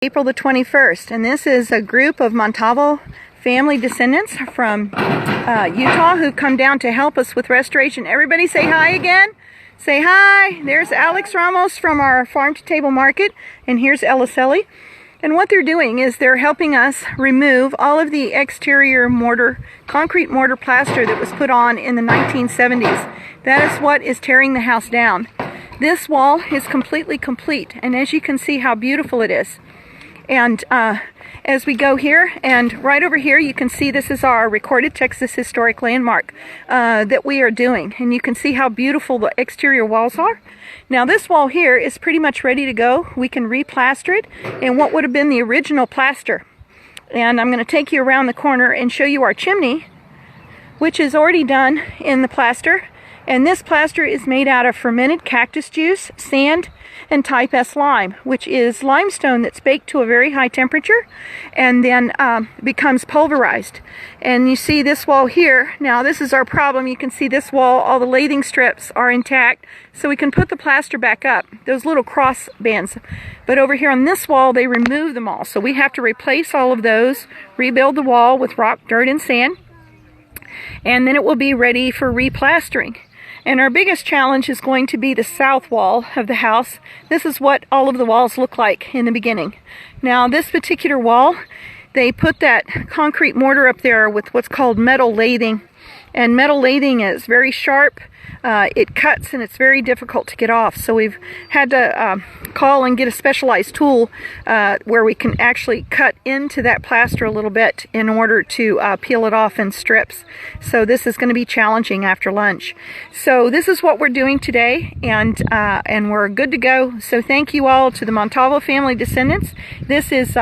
April the 21st, and this is a group of Montalvo family descendants from Utah who've come down to help us with restoration. Everybody say hi again. Say hi. There's Alex Ramos from our farm to table market, and here's Eliseli. And what they're doing is they're helping us remove all of the exterior mortar, concrete mortar plaster that was put on in the 1970s. That is what is tearing the house down. This wall is completely complete, and as you can see how beautiful it is. And as we go here, and right over here, you can see this is our recorded Texas historic landmark that we are doing. And you can see how beautiful the exterior walls are. Now this wall here is pretty much ready to go. We can replaster it in what would have been the original plaster. And I'm going to take you around the corner and show you our chimney, which is already done in the plaster. And this plaster is made out of fermented cactus juice, sand, and type S lime, which is limestone that's baked to a very high temperature and then becomes pulverized. And you see this wall here. Now this is our problem. You can see this wall, all the lathing strips are intact, so we can put the plaster back up, those little cross bands. But over here on this wall, they remove them all. So we have to replace all of those, rebuild the wall with rock, dirt, and sand, and then it will be ready for replastering. And our biggest challenge is going to be the south wall of the house. This is what all of the walls look like in the beginning. Now this particular wall, they put that concrete mortar up there with what's called metal lathing. And metal lathing is very sharp. It cuts and it's very difficult to get off. So we've had to call and get a specialized tool where we can actually cut into that plaster a little bit in order to peel it off in strips. So this is going to be challenging after lunch. So this is what we're doing today, and we're good to go. So thank you all to the Montalvo family descendants. This is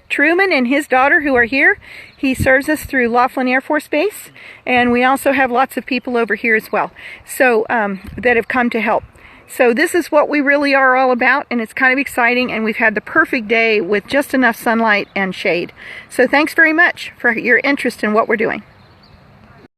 Truman and his daughter who are here. He serves us through Laughlin Air Force Base, and we also have lots of people over here as well, so that have come to help. So this is what we really are all about, and it's kind of exciting, and we've had the perfect day with just enough sunlight and shade. So thanks very much for your interest in what we're doing.